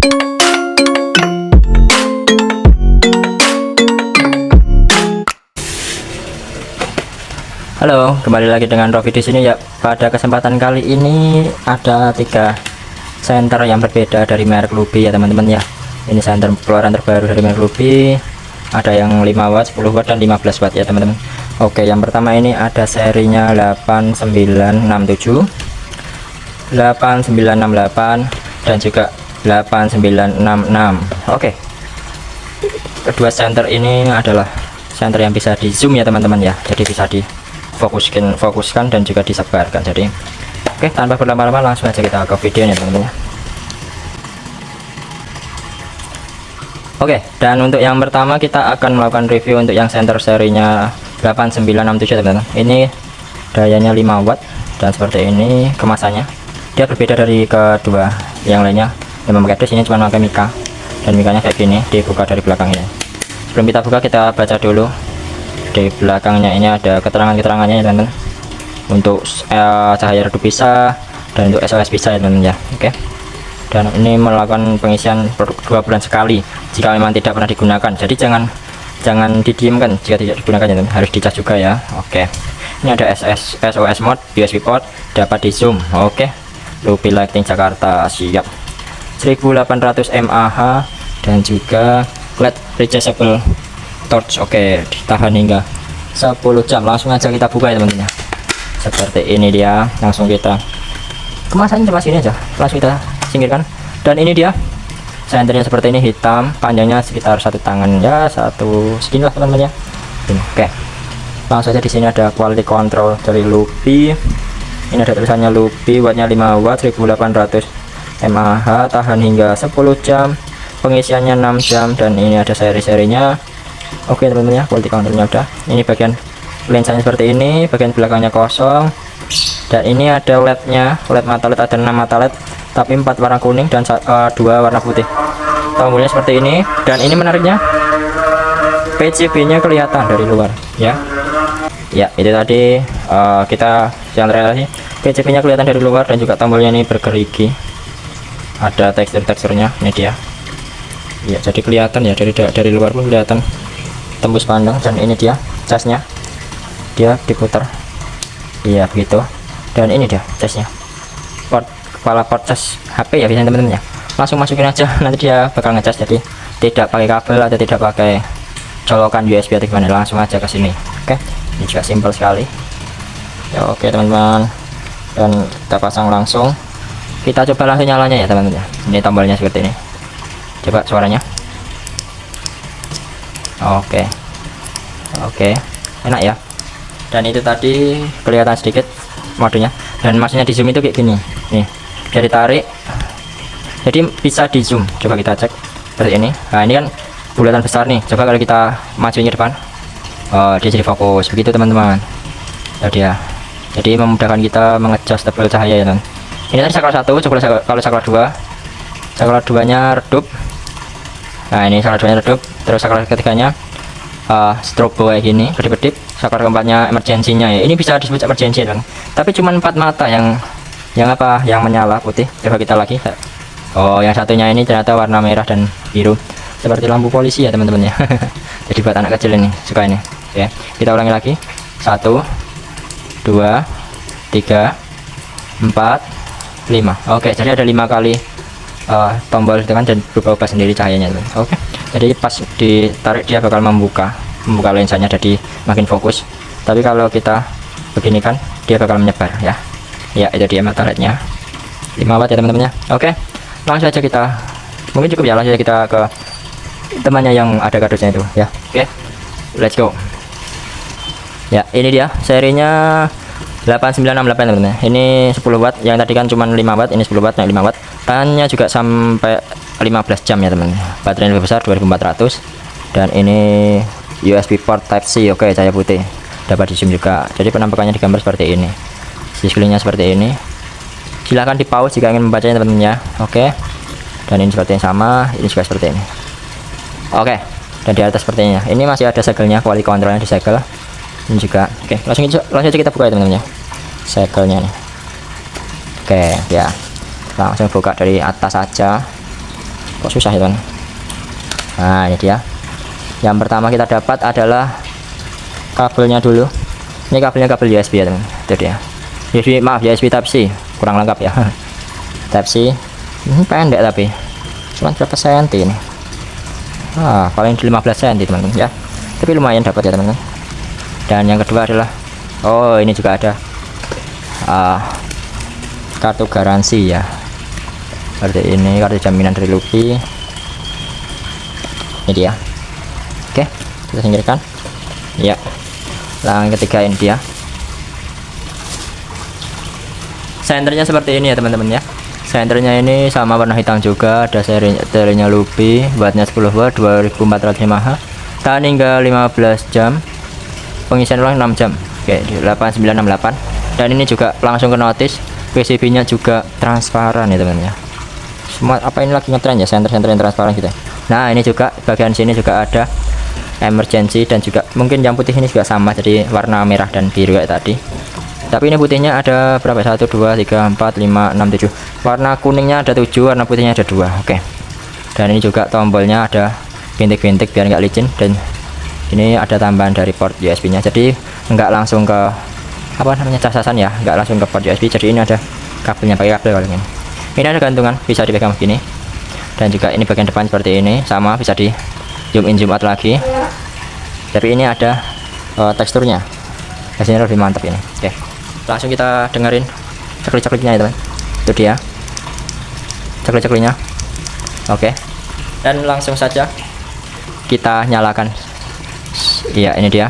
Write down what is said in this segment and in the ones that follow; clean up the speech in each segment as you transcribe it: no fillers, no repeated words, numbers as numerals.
Halo, kembali lagi dengan Rofi di sini ya. Pada kesempatan kali ini ada 3 senter yang berbeda dari merek Luby ya teman-teman ya. Ini senter keluaran terbaru dari merek Luby. Ada yang 5 watt, 10 watt dan 15 watt ya teman-teman. Oke, yang pertama ini ada serinya 8967, 8968 dan juga 8966. Oke. Kedua senter ini adalah senter yang bisa di zoom ya teman-teman ya. Jadi bisa difokuskan dan juga disebarkan. Jadi oke, tanpa berlama-lama langsung aja kita ke videonya teman-teman ya. Oke, dan untuk yang pertama kita akan melakukan review untuk yang senter serinya 8967 teman-teman. Ini dayanya 5 watt dan seperti ini kemasannya. Dia berbeda dari kedua yang lainnya yang memakai dus. Ini cuma pakai mika dan mikanya kayak gini, dibuka dari belakangnya. Sebelum kita buka, kita baca dulu di belakangnya. Ini ada keterangan-keterangannya ya teman-teman, untuk cahaya redup bisa dan untuk SOS bisa ya teman-teman ya. Oke, dan ini melakukan pengisian 2 bulan sekali jika memang tidak pernah digunakan. Jadi jangan didiamkan jika tidak digunakan ya teman, harus dicas juga ya. Oke, ini ada SOS mode, USB port, dapat di zoom. Oke, Luby Lighting Jakarta, siap. 1800 mAh dan juga LED rechargeable torch. Oke, ditahan hingga 10 jam. Langsung aja kita buka ya teman-teman. Seperti ini dia, langsung kita kemasannya cuma sini aja, langsung kita singkirkan. Dan ini dia senternya seperti ini, hitam, panjangnya sekitar 1 tangan ya, satu segini lah teman-teman ya. Oke, langsung aja. Di sini ada quality control dari Luby. Ini ada tulisannya Luby, wattnya 5 watt, 1800 mAh, tahan hingga 10 jam, pengisiannya 6 jam, dan ini ada seri-serinya. Oke teman-teman ya, quality controlnya udah. Ini bagian lensanya seperti ini, bagian belakangnya kosong, dan ini ada LED-nya, LED mata LED, ada 6 mata LED tapi 4 warna kuning dan 2 warna putih. Tombolnya seperti ini, dan ini menariknya PCB-nya kelihatan dari luar ya. Ya, itu tadi kita yang terakhir, PCB-nya kelihatan dari luar dan juga tombolnya ini bergerigi, ada teksturnya. Ini dia ya, jadi kelihatan ya, dari luar pun kelihatan tembus pandang. Dan ini dia casnya, dia diputar iya begitu. Dan ini dia casnya, kepala port cas HP ya biasanya teman-teman ya. Langsung masukin aja, nanti dia bakal ngecas. Jadi tidak pakai kabel atau tidak pakai colokan USB atau gimana, langsung aja ke sini. Oke, ini juga simpel sekali ya. Oke teman-teman, dan kita pasang langsung. Kita coba langsung nyalanya ya teman-teman ya. Ini tombolnya seperti ini, coba suaranya. Oke, enak ya. Dan itu tadi kelihatan sedikit modenya, dan maksudnya di zoom itu kayak gini nih, jadi tarik jadi bisa di zoom. Coba kita cek seperti ini. Nah ini kan bulatan besar nih, coba kalau kita majuin ke depan, dia jadi fokus begitu teman-teman ya. Dia jadi memudahkan kita mengecas tebal cahaya ya teman. Ini tadi saklar 1, coba kalau saklar 2. Saklar 2 nya redup. Nah ini saklar 2 nya redup. Terus saklar ketiganya strobo kayak gini, kedip-kedip. Saklar keempatnya emergensinya ya, ini bisa disebut emergency ya, tapi cuma 4 mata yang menyala putih. Coba kita lagi. Oh, yang satunya ini ternyata warna merah dan biru, seperti lampu polisi ya teman-teman ya. Jadi buat anak kecil ini suka ini ya. Kita ulangi lagi, 1 2 3 4 5. Oke, jadi ada 5 kali tombol itu kan, dan berubah-ubah sendiri cahayanya teman. Oke, jadi pas ditarik dia bakal membuka lensanya, jadi makin fokus. Tapi kalau kita begini kan, dia bakal menyebar ya. Ya, itu dia mata LED-nya 5 watt ya teman-teman ya. Oke, langsung aja kita, mungkin cukup ya, langsung aja kita ke temannya yang ada kardusnya itu ya. Oke, let's go ya. Ini dia serinya 8968 teman-teman. Ini 10 watt, yang tadi kan cuma 5 watt, ini 10 watt, nah 5 watt. Tahannya juga sampai 15 jam ya teman. Baterainya lebih besar, 2400. Dan ini USB port type C. Oke, cahaya putih, dapat di zoom juga. Jadi penampakannya di gambar seperti ini, display-nya seperti ini. Silahkan di pause jika ingin membacanya teman-teman ya. Oke, dan ini seperti yang sama, ini juga seperti ini. Oke, dan di atas seperti ini. Ini masih ada segelnya, quality controlnya di segel ini juga. Oke, langsung aja kita buka ya teman-teman ya, segelnya nih. Oke ya, langsung buka dari atas saja. kok susah ya teman. Nah ini dia. Yang pertama kita dapat adalah kabelnya dulu. Ini kabelnya kabel USB ya teman. Itu dia. USB, maaf, USB Type C, kurang lengkap ya. Type C ini pendek tapi cuma berapa senti ini. Paling 15 cm teman-teman ya, tapi lumayan dapat ya teman-teman. Dan yang kedua adalah ini juga ada kartu garansi ya, seperti ini, kartu jaminan dari Luffy. Ini dia. Oke, kita singkirkan ya. Yang ketiga ini dia, senternya seperti ini ya teman-teman ya. Senternya ini sama warna hitam juga, ada serinya Luffy, wattnya 10 watt, 2400 mAh, tahan hingga 15 jam, pengisian ulang 6 jam. Oke, 8968. Dan ini juga langsung ke notice, PCB nya juga transparan ya teman-teman ya. Semua apa ini lagi ngetren ya, senter-senter yang transparan gitu. Nah ini juga bagian sini juga ada emergency, dan juga mungkin yang putih ini juga sama, jadi warna merah dan biru kayak tadi. Tapi ini putihnya ada berapa? 1 2 3 4 5 6 7. Warna kuningnya ada 7, warna putihnya ada 2. Oke. Dan ini juga tombolnya ada bintik-bintik biar nggak licin, dan ini ada tambahan dari port USB nya, jadi nggak langsung ke apa namanya, casasan ya, nggak langsung ke port USB. Jadi ini ada kabelnya, pakai kabel kalau ini ada gantungan, bisa dipegang begini. Dan juga ini bagian depan seperti ini, sama, bisa di zoom in zoom out lagi. Tapi ini ada teksturnya, hasilnya lebih mantap ini. Oke, langsung kita dengerin ceklik-cekliknya ya teman. Itu dia ceklik-cekliknya. Oke, dan langsung saja kita nyalakan. Iya, ini dia,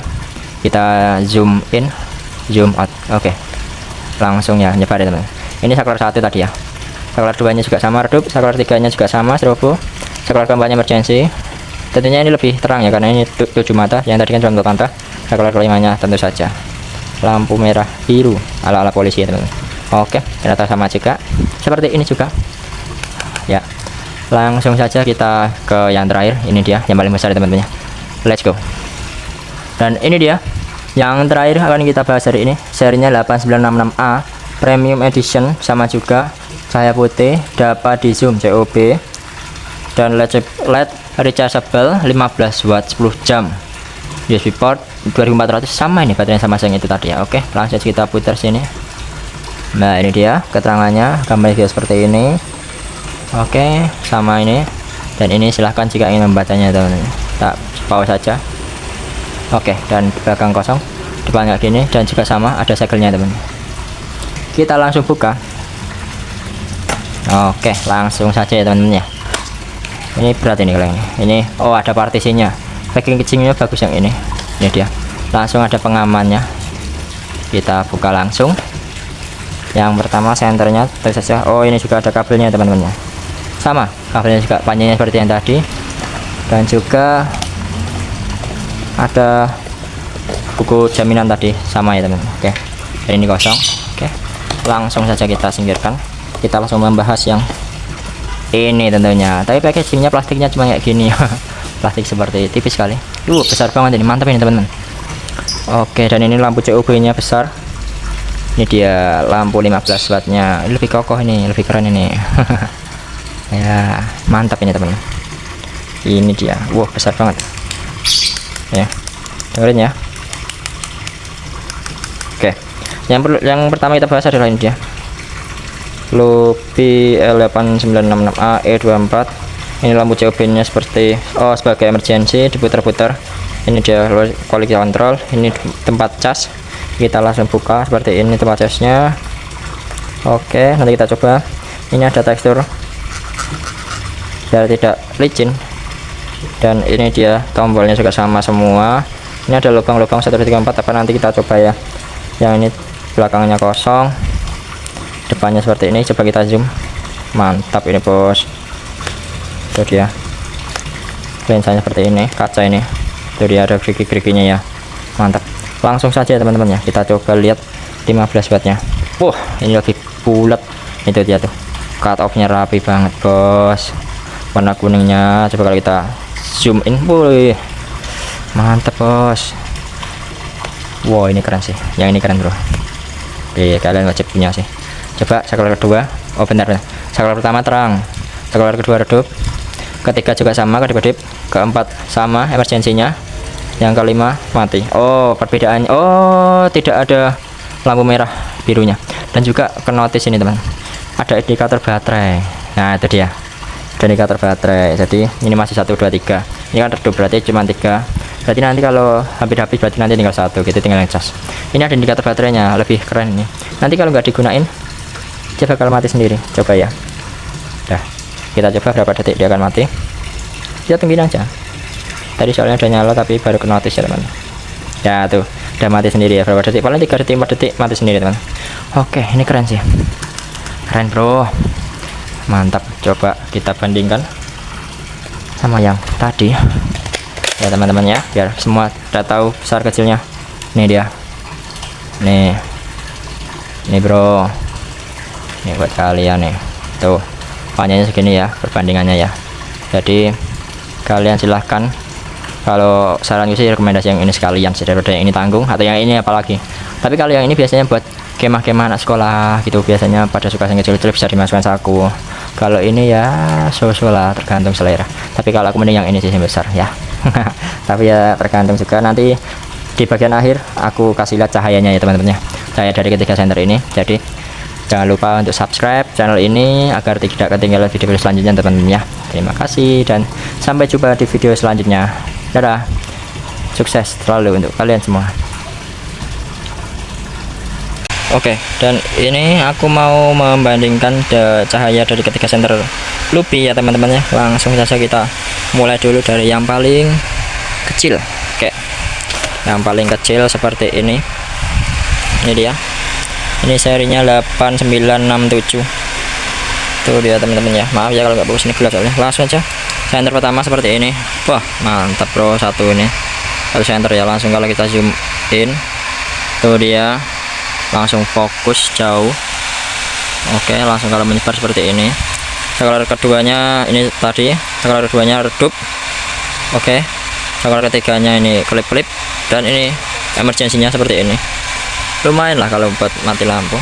kita zoom in zoom out. Oke, langsung ya nyebar ya teman. Ini saklar 1 tadi ya, saklar 2 nya juga sama redup, saklar 3 nya juga sama strobo, saklar keempatnya emergency. Tentunya ini lebih terang ya, karena ini 7 mata, yang tadi kan cuma mata. Saklar kelimanya tentu saja lampu merah biru ala-ala polisi ya teman-teman. Oke, ternyata sama juga seperti ini juga ya. Langsung saja kita ke yang terakhir, ini dia yang paling besar ya teman-teman ya. Let's go. Dan ini dia yang terakhir akan kita bahas hari ini, serinya 8966A Premium Edition, sama juga cahaya putih, dapat di zoom COB, dan LED rechargeable 15 watt 10 jam, USB port 2400, sama ini baterainya sama yang itu tadi ya. Oke, langsung kita putar sini. Nah ini dia keterangannya, gambar video seperti ini. Oke, sama ini, dan ini silahkan jika ingin membacanya teman-teman, tak pause saja. Oke, dan belakang kosong, depan kayak gini, dan juga sama ada segelnya teman. Kita langsung buka. Oke, langsung saja ya teman-teman ya. Ini berat ini kalau ini. Ada partisinya, packing kecilnya bagus yang ini. Ini dia, langsung ada pengamannya. Kita buka langsung. Yang pertama senternya terus saja. Ini juga ada kabelnya teman-teman ya. Sama kabelnya juga panjangnya seperti yang tadi, dan juga ada buku jaminan tadi sama ya teman. Oke, dan ini kosong. Oke, langsung saja kita singkirkan. Kita langsung membahas yang ini tentunya. Tapi packagingnya plastiknya cuma kayak gini. Plastik seperti tipis sekali. Besar banget ini, mantap ini teman-teman. Oke, dan ini lampu COB nya besar. Ini dia lampu 15 wattnya, ini lebih kokoh ini, lebih keren ini. Ya mantap ini teman-teman. Ini dia, besar banget ya, dengerin ya. Oke, yang pertama kita bahas adalah ini dia, Luffy L8966A E24. Ini lampu COB nya seperti sebagai emergency, diputar-putar. Ini dia quality control, ini tempat cas. Kita langsung buka seperti ini tempat casnya. Oke, nanti kita coba. Ini ada tekstur biar tidak licin, dan ini dia tombolnya juga sama semua. Ini ada lubang-lubang 1 2 3 4, apa nanti kita coba ya. Yang ini belakangnya kosong, depannya seperti ini. Coba kita zoom, mantap ini bos. Itu dia lensanya seperti ini, kaca ini. Itu dia ada gerigi-geriginya ya, mantap. Langsung saja teman-teman ya, kita coba lihat 15 wattnya. Ini lebih bulat. Itu dia tuh, cut off nya rapi banget bos. Warna kuningnya coba kalau kita zoom in, mantap bos. Ini keren sih, yang ini keren bro. Kalian wajib punya sih. Coba saklar kedua, bentar. Saklar pertama terang, saklar kedua redup, ketiga juga sama kedip-kedip, keempat sama emergensinya, yang kelima mati. Oh, perbedaannya, oh tidak ada lampu merah birunya. Dan juga ke notice ini teman, ada indikator baterai. Nah itu dia, ada indikator baterai. Jadi ini masih 1 2 3, ini kan redup berarti cuma 3, berarti nanti kalau hampir habis berarti nanti tinggal 1 gitu, tinggal ngecas. Ini ada indikator baterainya, lebih keren ini. Nanti kalau nggak digunain dia bakal mati sendiri. Coba ya, dah kita coba berapa detik dia akan mati. Kita tungguin aja. Tadi soalnya udah nyala tapi baru ke notice ya teman. Ya tuh udah mati sendiri ya, berapa detik, paling 3 detik 4 detik mati sendiri teman. Oke, ini keren sih, keren bro, mantap. Coba kita bandingkan sama yang tadi ya teman-teman ya, biar semua udah tahu besar kecilnya. Ini dia, nih bro, ini buat kalian nih, tuh panjangnya segini ya perbandingannya ya. Jadi kalian silahkan, kalau saran gue sih rekomendasi yang ini sekalian sih, daripada yang ini tanggung atau yang ini apalagi. Tapi kalau yang ini biasanya buat kemah-kemah anak sekolah gitu, biasanya pada suka yang kecil-kecil bisa dimasukkan saku. Kalau ini ya so-so lah, tergantung selera. Tapi kalau aku mending yang ini sih yang besar ya. Tapi ya tergantung juga, nanti di bagian akhir aku kasih lihat cahayanya ya teman-teman ya, cahaya dari ketiga senter ini. Jadi jangan lupa untuk subscribe channel ini agar tidak ketinggalan video-video selanjutnya teman-teman ya. Terima kasih dan sampai jumpa di video selanjutnya. Dadah, sukses selalu untuk kalian semua. Oke, dan ini aku mau membandingkan cahaya dari ketiga senter Lupi ya teman-teman ya. Langsung saja kita mulai dulu dari yang paling kecil. Oke, yang paling kecil seperti ini. Ini dia, ini serinya 8967. Tuh dia teman-teman ya, maaf ya kalau nggak bagus, ini gelap soalnya. Langsung aja senter pertama seperti ini. Wah mantap bro, satu senter ya. Langsung kalau kita zoom in, tuh dia langsung fokus jauh. Oke, langsung kalau menyebar seperti ini. Saklar keduanya ini tadi, saklar keduanya redup. Oke, saklar ketiganya ini kelip-kelip, dan ini emergensinya seperti ini. Lumayan lah kalau buat mati lampu.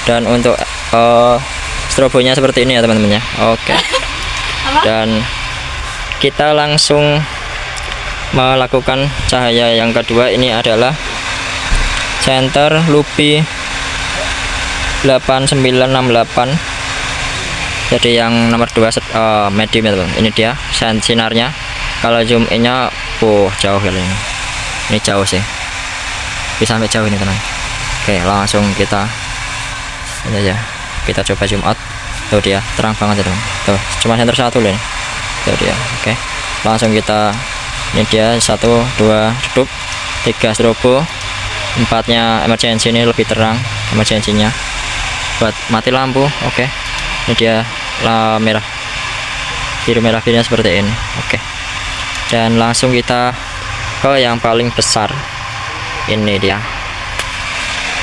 Dan untuk strobonya seperti ini ya teman-teman ya. Oke, dan kita langsung melakukan cahaya yang kedua. Ini adalah center Lupi 8968. Jadi yang nomor 2 medium ya teman. Ini dia sinarnya. Kalau zoom in nya jauh kali ini. Ini jauh sih, bisa sampai jauh ini teman. Oke, langsung kita ini aja, kita coba zoom out. Tuh dia terang banget ya teman. Tuh cuma center satu loh ini. Tuh dia. Oke, langsung kita, ini dia 1 2 redup, 3 strobo, 4-nya emergency. Ini lebih terang emergensinya buat mati lampu. Oke, ini dia merah biru birunya seperti ini. Oke, dan langsung kita ke yang paling besar. Ini dia,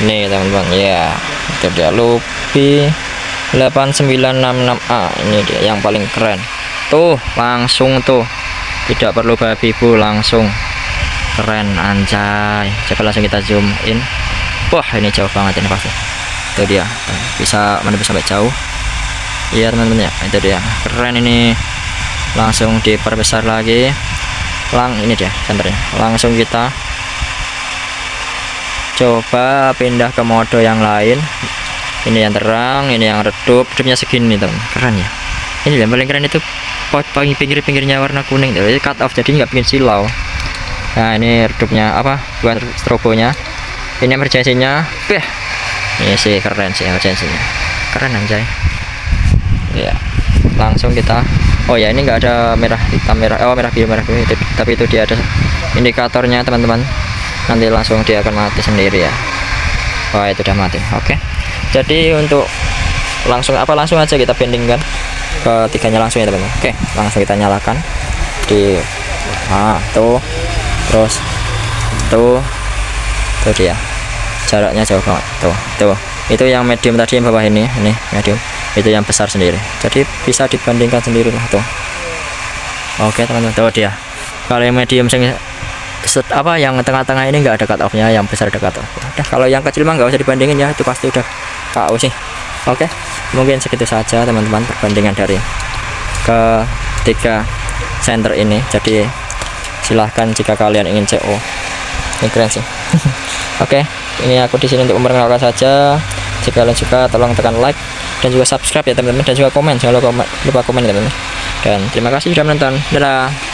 ini teman-teman ya, itu dia Lupi 8966A. Ini dia yang paling keren. Tuh langsung tuh, tidak perlu babi bu, langsung keren anjay. Coba langsung kita zoom in. Wah ini jauh banget ini pasti. Itu dia, bisa menembus sampai jauh. Iya teman-teman ya, itu dia keren ini. Langsung diperbesar lagi. Ini dia senternya. Langsung kita coba pindah ke mode yang lain. Ini yang terang, ini yang redup. Redupnya segini teman, keren ya. Ini yang paling keren itu pinggir-pinggirnya warna kuning. Jadi cut off, jadi nggak bikin silau. Nah ini redupnya apa, buat strobonya. Ini emergensinya. Ini sih keren sih emergensinya, keren anjay ya. Langsung kita, oh ya ini nggak ada merah hitam merah, merah biru itu, tapi itu dia ada indikatornya teman-teman. Nanti langsung dia akan mati sendiri ya. Wah itu udah mati. Oke, jadi untuk langsung aja kita bandingkan ketiganya langsung ya teman-teman. Oke, langsung kita nyalakan di tuh, terus tuh dia jaraknya jauh banget. Tuh itu yang medium tadi, yang bawah ini medium, itu yang besar sendiri. Jadi bisa dibandingkan sendiri lah tuh. Oke teman-teman, tuh dia. Kalau yang medium yang tengah-tengah ini nggak ada cut off nya, yang besar ada cut off. Udah, kalau yang kecil mah nggak usah dibandingin ya, itu pasti udah KO sih. Oke, mungkin segitu saja teman-teman perbandingan dari tiga senter ini. Jadi silahkan jika kalian ingin CO. Ini keren sih. Oke, ini aku di sini untuk memperkenalkan saja. Jika kalian suka, tolong tekan like dan juga subscribe ya teman-teman, dan juga komen. Jangan lupa komen teman-teman. Dan terima kasih sudah menonton. Dadah.